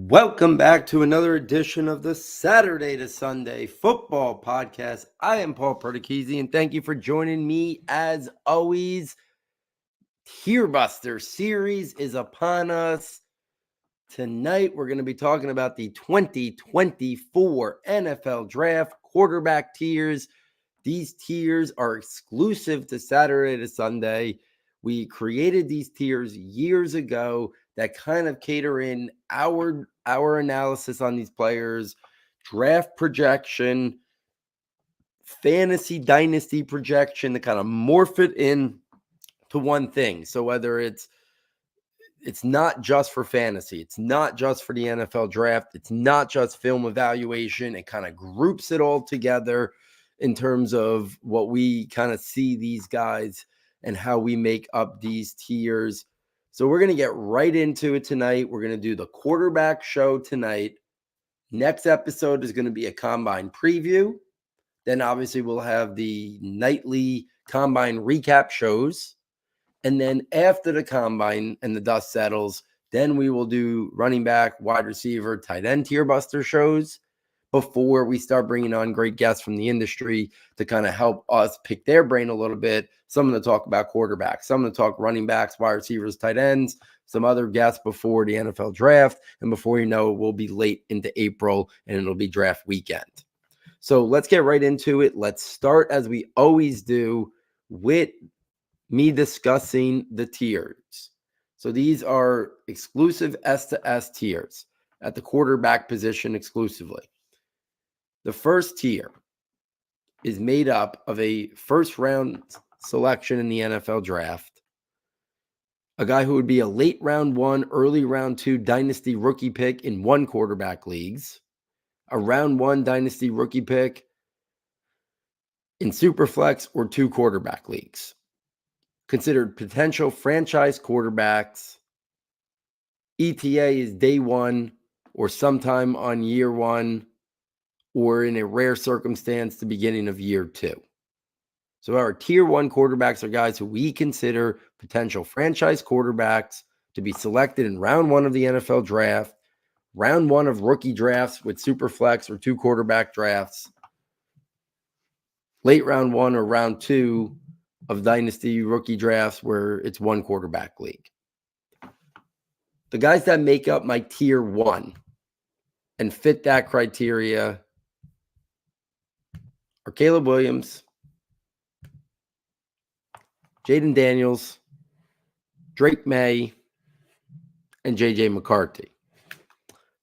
Welcome back to another edition of the Saturday to Sunday Football Podcast. I am Paul Perdichizzi, and thank you for joining me as always. TierBuster Series is upon us. Tonight, we're going to be talking about the 2024 NFL Draft quarterback tiers. These tiers are exclusive to Saturday to Sunday. We created these tiers years ago that kind of cater in our analysis on these players, draft projection, fantasy dynasty projection, to kind of morph it in to one thing. So whether it's not just for fantasy, it's not just for the NFL draft, it's not just film evaluation, it kind of groups it all together in terms of what we kind of see these guys and how we make up these tiers. So we're going to get right into it tonight. We're going to do the quarterback show tonight. Next episode is going to be a combine preview. Then obviously we'll have the nightly combine recap shows. And then after the combine and the dust settles, then we will do running back, wide receiver, tight end TierBuster shows before we start bringing on great guests from the industry to kind of help us pick their brain a little bit. Some to talk about quarterbacks, some to talk running backs, wide receivers, tight ends, some other guests before the NFL draft. And before you know it, we'll be late into April and it'll be draft weekend. So let's get right into it. Let's start, as we always do, with me discussing the tiers. So these are exclusive S2S tiers at the quarterback position exclusively. The first tier is made up of a first round selection in the NFL draft, a guy who would be a late round 1, early round 2 dynasty rookie pick in one quarterback leagues, a round 1 dynasty rookie pick in Superflex or 2 quarterback leagues, considered potential franchise quarterbacks. ETA is day 1 or sometime on year 1, or in a rare circumstance, the beginning of year 2. So our tier 1 quarterbacks are guys who we consider potential franchise quarterbacks to be selected in round 1 of the NFL draft, round 1 of rookie drafts with Superflex or 2 quarterback drafts, late round 1 or round 2 of dynasty rookie drafts where it's 1 quarterback league. The guys that make up my tier 1 and fit that criteria are Caleb Williams, Jaden Daniels, Drake May, and J.J. McCarthy.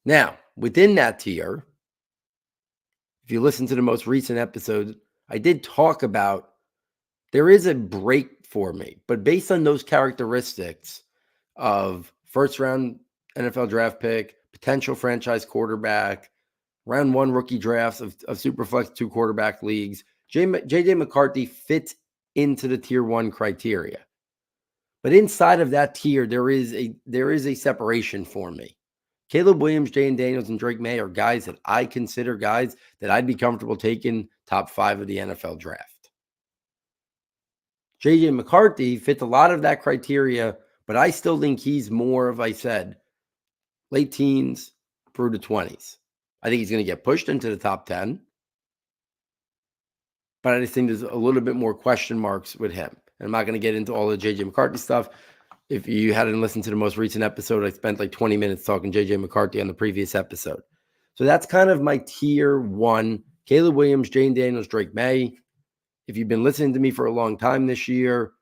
Now, within that tier, if you listen to the most recent episode, I did talk about there is a break for me, but based on those characteristics of first round NFL draft pick, potential franchise quarterback, round 1 rookie drafts of Superflex 2 quarterback leagues, J.J. McCarthy fits into the tier 1 criteria. But inside of that tier, there is a separation for me. Caleb Williams, Jaden Daniels, and Drake May are guys that I consider guys that I'd be comfortable taking top 5 of the NFL draft. J.J. McCarthy fits a lot of that criteria, but I still think he's more of, I said, late teens through the 20s. I think he's going to get pushed into the top 10. But I just think there's a little bit more question marks with him. And I'm not going to get into all the J.J. McCarthy stuff. If you hadn't listened to the most recent episode, I spent like 20 minutes talking J.J. McCarthy on the previous episode. So that's kind of my tier 1. Caleb Williams, Jaden Daniels, Drake May. If you've been listening to me for a long time this year,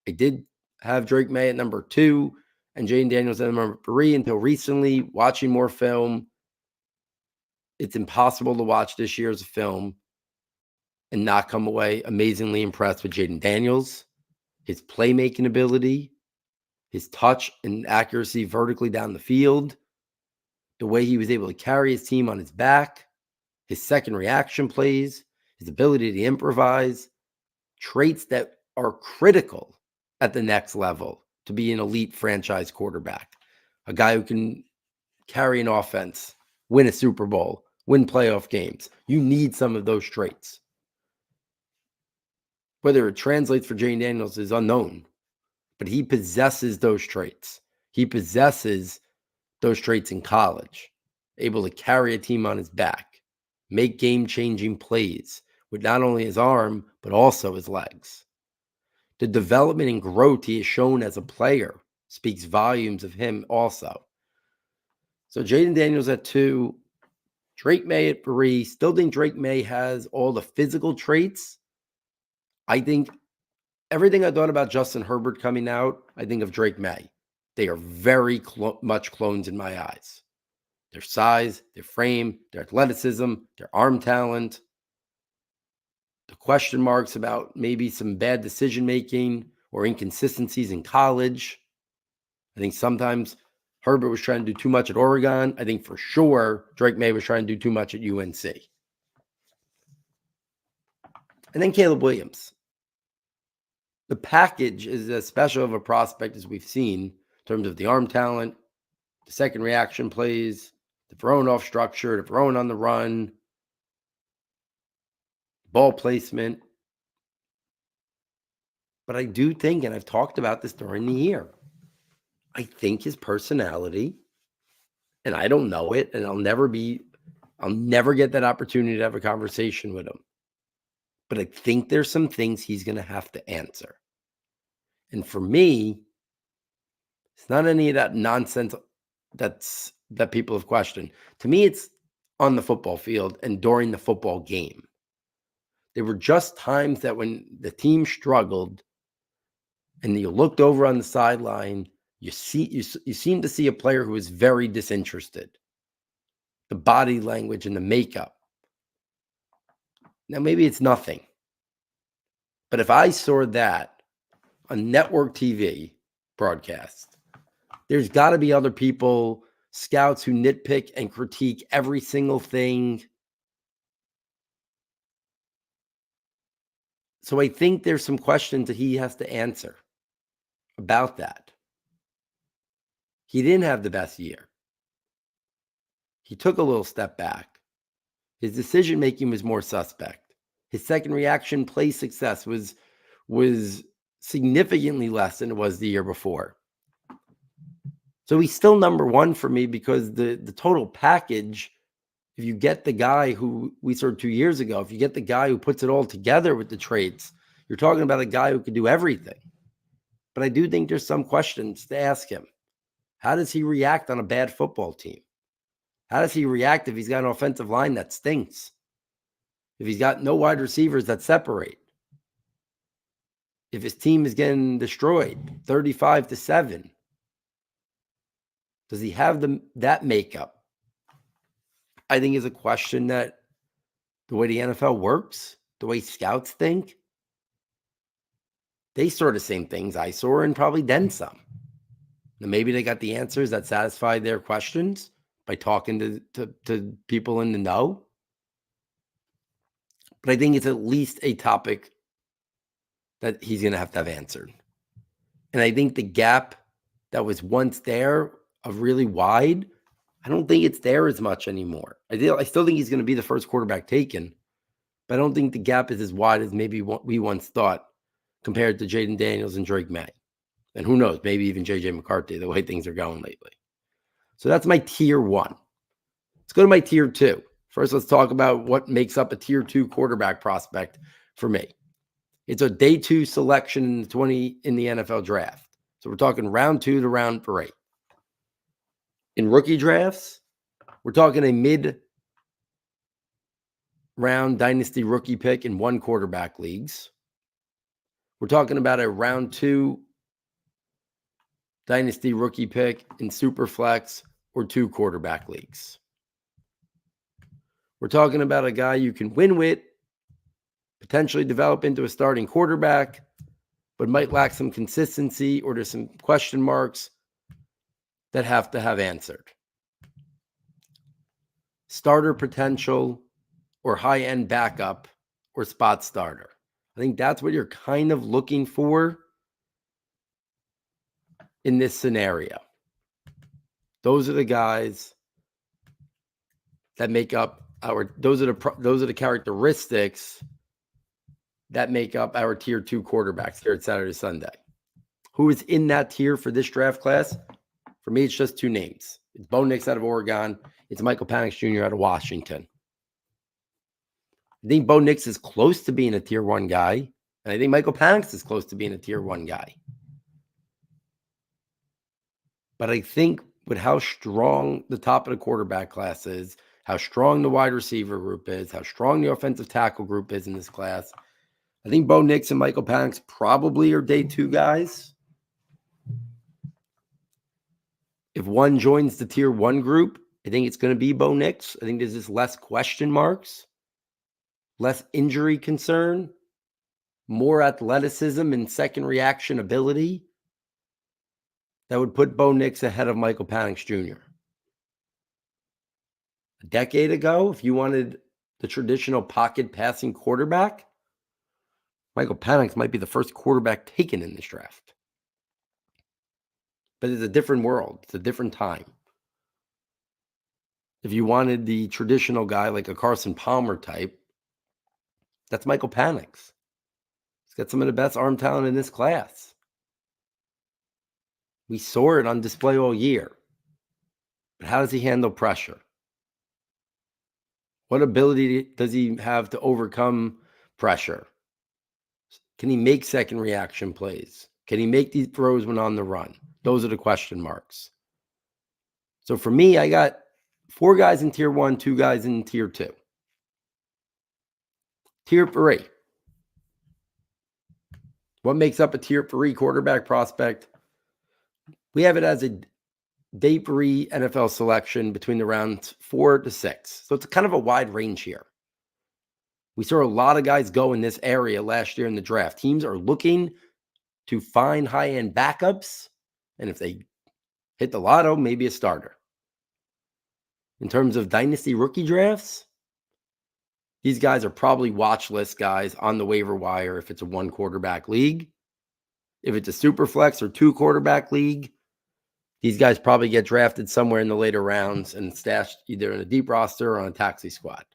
I did have Drake May at number 2 and Jaden Daniels at number 3 until recently. Watching more film, it's impossible to watch this year's film and not come away amazingly impressed with Jaden Daniels, his playmaking ability, his touch and accuracy vertically down the field, the way he was able to carry his team on his back, his second reaction plays, his ability to improvise, traits that are critical at the next level to be an elite franchise quarterback, a guy who can carry an offense, win a Super Bowl, win playoff games. You need some of those traits. Whether it translates for Jaden Daniels is unknown, but he possesses those traits. He possesses those traits in college. able to carry a team on his back, make game-changing plays with not only his arm, but also his legs. The development and growth he has shown as a player speaks volumes of him also. So Jaden Daniels at 2, Drake May at 3. Still think Drake May has all the physical traits. I think everything I thought about Justin Herbert coming out, I think of Drake May. They are very much clones in my eyes. Their size, their frame, their athleticism, their arm talent, the question marks about maybe some bad decision-making or inconsistencies in college. I think sometimes Herbert was trying to do too much at Oregon. I think for sure Drake May was trying to do too much at UNC. And then Caleb Williams. The package is as special of a prospect as we've seen in terms of the arm talent, the second reaction plays, the thrown off structure, the thrown on the run, ball placement. But I do think, and I've talked about this during the year, I think his personality, and I don't know it, and I'll never get that opportunity to have a conversation with him. But I think there's some things he's going to have to answer. And for me, it's not any of that nonsense that people have questioned. To me, it's on the football field and during the football game. There were just times that when the team struggled and you looked over on the sideline, you seem to see a player who is very disinterested. The body language and the makeup. Now, maybe it's nothing. But if I saw that on network TV broadcast, there's got to be other people, scouts who nitpick and critique every single thing. So I think there's some questions that he has to answer about that. He didn't have the best year. He took a little step back. His decision-making was more suspect. His second reaction play success was significantly less than it was the year before. So he's still number one for me because the total package, if you get the guy who we saw 2 years ago, if you get the guy who puts it all together with the traits, you're talking about a guy who can do everything. But I do think there's some questions to ask him. How does he react on a bad football team? How does he react if he's got an offensive line that stinks? If he's got no wide receivers that separate? If his team is getting destroyed 35-7? Does he have that makeup? I think is a question that the way the NFL works, the way scouts think, they saw the same things I saw and probably then some. And maybe they got the answers that satisfy their questions by talking to people in the know. But I think it's at least a topic that he's going to have answered. And I think the gap that was once there of really wide, I don't think it's there as much anymore. I still think he's going to be the first quarterback taken, but I don't think the gap is as wide as maybe what we once thought compared to Jaden Daniels and Drake May. And who knows, maybe even J.J. McCarthy, the way things are going lately. So that's my tier 1. Let's go to my tier 2. First, let's talk about what makes up a tier 2 quarterback prospect for me. It's a day 2 selection in the NFL draft. So we're talking round 2 to round 3. In rookie drafts, we're talking a mid-round dynasty rookie pick in 1 quarterback leagues. We're talking about a round 2 dynasty rookie pick in Superflex or 2 quarterback leagues. We're talking about a guy you can win with, potentially develop into a starting quarterback, but might lack some consistency or there's some question marks that have to have answered. Starter potential or high-end backup or spot starter. I think that's what you're kind of looking for in this scenario. Those are the guys that make up those are the characteristics that make up our tier 2 quarterbacks here at Saturday Sunday. Who is in that tier for this draft class? For me, it's just 2 names. It's Bo Nix out of Oregon. It's Michael Penix Jr. out of Washington. I think Bo Nix is close to being a tier 1 guy, and I think Michael Penix is close to being a tier 1 guy. But I think with how strong the top of the quarterback class is, how strong the wide receiver group is, how strong the offensive tackle group is in this class, I think Bo Nix and Michael Penix probably are day 2 guys. If one joins the tier 1 group, I think it's going to be Bo Nix. I think there's just less question marks, less injury concern, more athleticism and second reaction ability that would put Bo Nix ahead of Michael Penix Jr. A decade ago, if you wanted the traditional pocket passing quarterback, Michael Penix might be the first quarterback taken in this draft. But it's a different world. It's a different time. If you wanted the traditional guy like a Carson Palmer type, that's Michael Penix. He's got some of the best arm talent in this class. We saw it on display all year. But how does he handle pressure? What ability does he have to overcome pressure? Can he make second reaction plays? Can he make these throws when on the run? Those are the question marks. So for me, I got 4 guys in tier 1, 2 guys in tier 2. Tier 3. What makes up a tier 3 quarterback prospect? We have it as a day 3 NFL selection between the rounds 4 to 6. So it's kind of a wide range here. We saw a lot of guys go in this area last year in the draft. Teams are looking to find high-end backups, and if they hit the lotto, maybe a starter. In terms of dynasty rookie drafts, these guys are probably watch list guys on the waiver wire if it's a 1 quarterback league. If it's a super flex or 2 quarterback league, these guys probably get drafted somewhere in the later rounds and stashed either in a deep roster or on a taxi squad.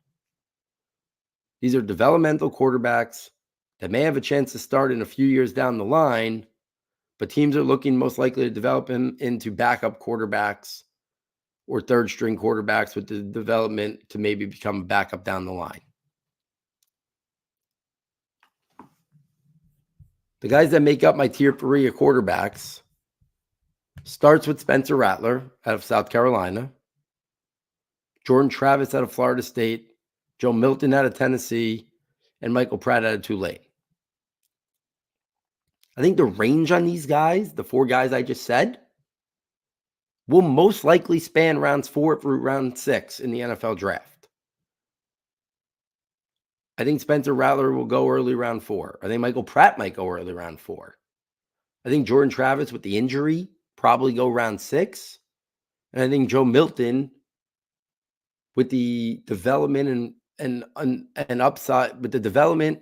These are developmental quarterbacks that may have a chance to start in a few years down the line, but teams are looking most likely to develop him into backup quarterbacks or third string quarterbacks with the development to maybe become a backup down the line. The guys that make up my tier 3 of quarterbacks starts with Spencer Rattler out of South Carolina, Jordan Travis out of Florida State, Joe Milton out of Tennessee, and Michael Pratt out of Tulane. I think the range on these guys, the 4 guys I just said, will most likely span rounds 4 through round 6 in the NFL draft. I think Spencer Rattler will go early round 4. I think Michael Pratt might go early round 4. I think Jordan Travis with the injury probably go round 6. And I think Joe Milton with the development and upside, with the development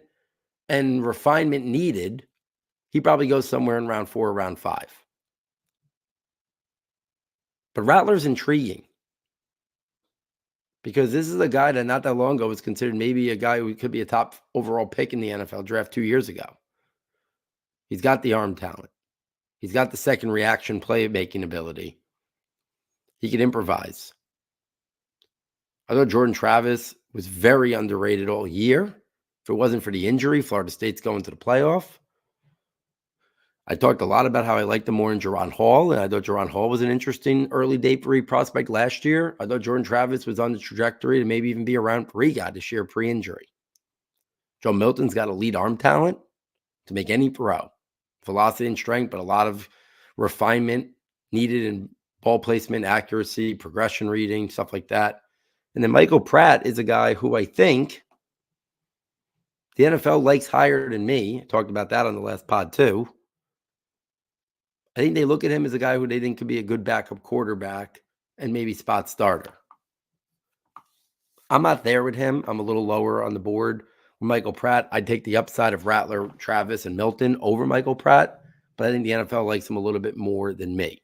and refinement needed, he probably goes somewhere in round 4 or round 5. But Rattler's intriguing because this is a guy that not that long ago was considered maybe a guy who could be a top overall pick in the NFL draft 2 years ago. He's got the arm talent. He's got the second reaction playmaking ability. He can improvise. I thought Jordan Travis was very underrated all year. If it wasn't for the injury, Florida State's going to the playoff. I talked a lot about how I liked him more in Jaron Hall, and I thought Jaron Hall was an interesting early day 3 prospect last year. I thought Jordan Travis was on the trajectory to maybe even be a round 3 guy this year pre-injury. Joe Milton's got elite arm talent to make any throw. Velocity and strength, but a lot of refinement needed in ball placement, accuracy, progression reading, stuff like that. And then Michael Pratt is a guy who I think the NFL likes higher than me. I talked about that on the last pod too. I think they look at him as a guy who they think could be a good backup quarterback and maybe spot starter. I'm not there with him. I'm a little lower on the board with Michael Pratt. I'd take the upside of Rattler, Travis, and Milton over Michael Pratt, but I think the NFL likes him a little bit more than me.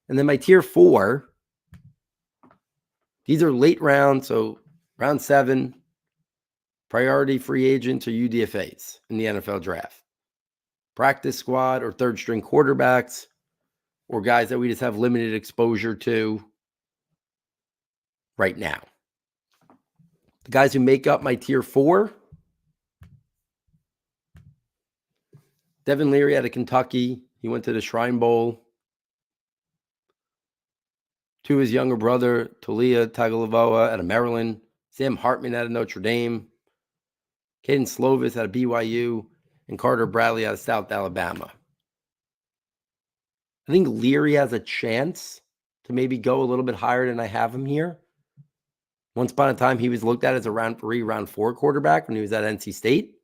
And then my tier 4, these are late rounds, so round 7, priority free agents or UDFAs in the NFL draft. Practice squad or third string quarterbacks. or guys that we just have limited exposure to right now. The guys who make up my tier 4, Devin Leary out of Kentucky. He went to the Shrine Bowl. To his younger brother, Talia Tagovailoa out of Maryland. Sam Hartman out of Notre Dame. Caden Slovis out of BYU. And Carter Bradley out of South Alabama. I think Leary has a chance to maybe go a little bit higher than I have him here. Once upon a time, he was looked at as a round 3, round 4 quarterback when he was at NC State.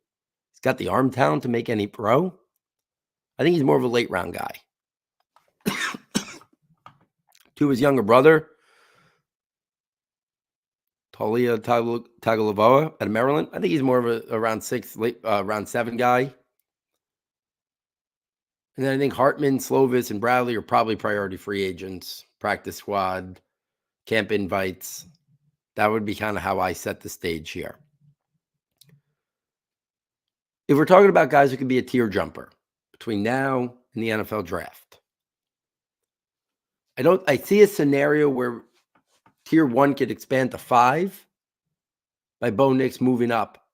He's got the arm talent to make any pro. I think he's more of a late round guy. To his younger brother, Talia Tagovailoa out of Maryland. I think he's more of a round 6, round 7 guy. And then I think Hartman, Slovis, and Bradley are probably priority free agents, practice squad, camp invites. That would be kind of how I set the stage here. If we're talking about guys who could be a tier jumper between now and the NFL draft, I see a scenario where tier 1 could expand to 5 by Bo Nix moving up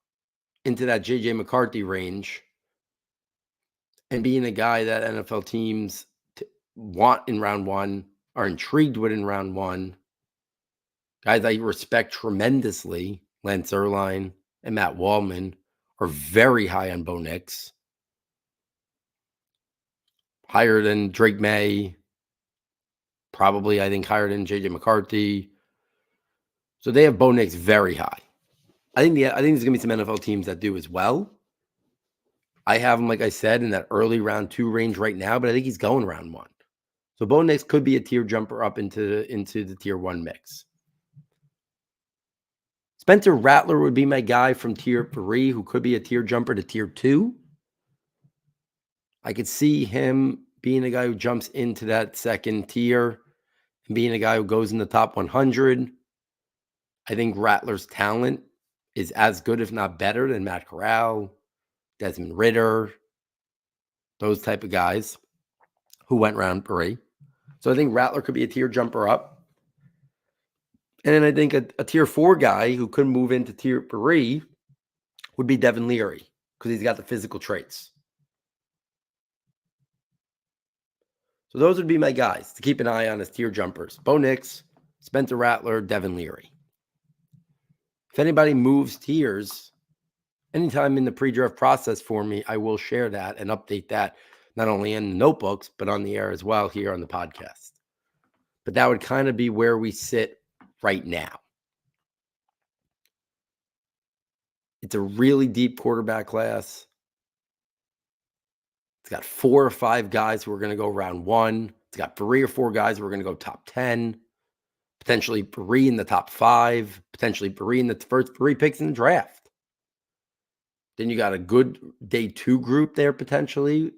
into that J.J. McCarthy range and being a guy that NFL teams want in round 1, are intrigued with in round 1. Guys I respect tremendously, Lance Erline and Matt Wallman, are very high on Bo Nix. Higher than Drake May. Probably, I think, higher than J.J. McCarthy. So they have Bo Nix very high. I think there's going to be some NFL teams that do as well. I have him, like I said, in that early round 2 range right now, but I think he's going round 1. So Bo Nix could be a tier jumper up into the tier 1 mix. Spencer Rattler would be my guy from tier 3 who could be a tier jumper to tier 2. I could see him being a guy who jumps into that second tier and being a guy who goes in the top 100. I think Rattler's talent is as good, if not better, than Matt Corral, Desmond Ridder, those type of guys who went round 3. So I think Rattler could be a tier jumper up. And then I think a tier 4 guy who could move into tier 3 would be Devin Leary because he's got the physical traits. So those would be my guys to keep an eye on as tier jumpers. Bo Nix, Spencer Rattler, Devin Leary. If anybody moves tiers anytime in the pre-draft process for me, I will share that and update that not only in the notebooks, but on the air as well here on the podcast. But that would kind of be where we sit right now. It's a really deep quarterback class. It's got 4 or 5 guys who are going to go round 1. It's got 3 or 4 guys who are going to go top 10, potentially 3 in the top 5, potentially 3 in the first 3 picks in the draft. Then you got a good day 2 group there potentially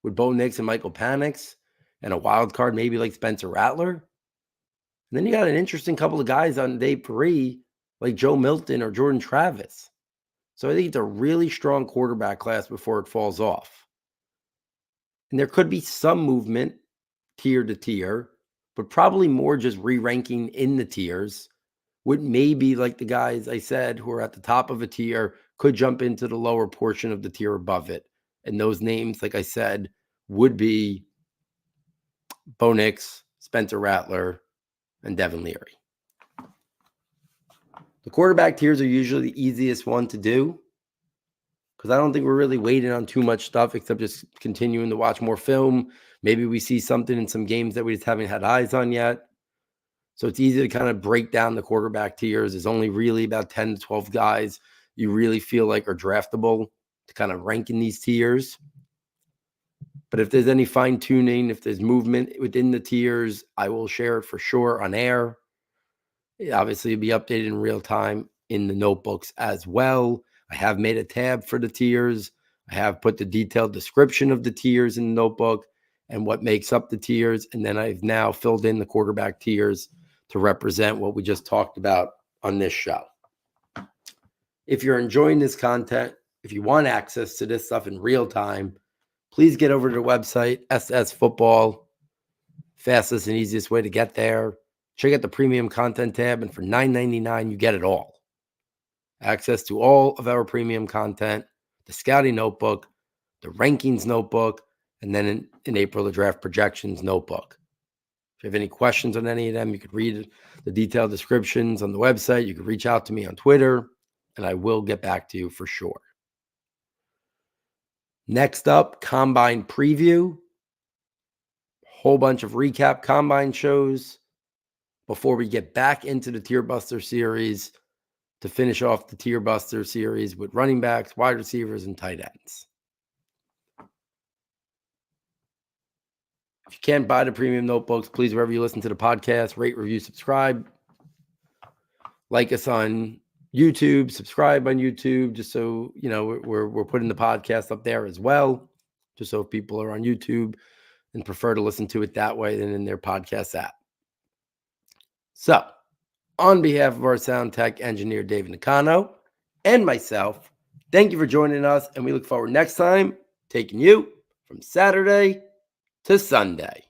with Bo Nix and Michael Penix and a wild card maybe like Spencer Rattler. And then you got an interesting couple of guys on day 3 like Joe Milton or Jordan Travis. So I think it's a really strong quarterback class before it falls off. And there could be some movement tier to tier, but probably more just re-ranking in the tiers with maybe like the guys I said who are at the top of a tier could jump into the lower portion of the tier above it. And those names, like I said, would be Bo Nix, Spencer Rattler, and Devin Leary. The quarterback tiers are usually the easiest one to do because I don't think we're really waiting on too much stuff except just continuing to watch more film. Maybe we see something in some games that we just haven't had eyes on yet. So it's easy to kind of break down the quarterback tiers. There's only really about 10 to 12 guys you really feel like are draftable to kind of rank in these tiers. But if there's any fine tuning, if there's movement within the tiers, I will share it for sure on air. Obviously, it'll be updated in real time in the notebooks as well. I have made a tab for the tiers. I have put the detailed description of the tiers in the notebook and what makes up the tiers. And then I've now filled in the quarterback tiers to represent what we just talked about on this show. If you're enjoying this content, if you want access to this stuff in real time, please get over to the website, S2S Football. Fastest and easiest way to get there. Check out the premium content tab, and for $9.99, you get it all. Access to all of our premium content, the scouting notebook, the rankings notebook, and then in April, the draft projections notebook. If you have any questions on any of them, you could read the detailed descriptions on the website. You can reach out to me on Twitter, and I will get back to you for sure. Next up, Combine Preview. Whole bunch of recap Combine shows before we get back into the TierBuster Series to finish off the TierBuster Series with running backs, wide receivers, and tight ends. If you can't buy the premium notebooks, please, wherever you listen to the podcast, rate, review, subscribe. Like us on YouTube, subscribe on YouTube, just so you know we're putting the podcast up there as well, just so if people are on YouTube and prefer to listen to it that way than in their podcast app. So, on behalf of our sound tech engineer, David Nakano, and myself, thank you for joining us, and we look forward next time taking you from Saturday to Sunday.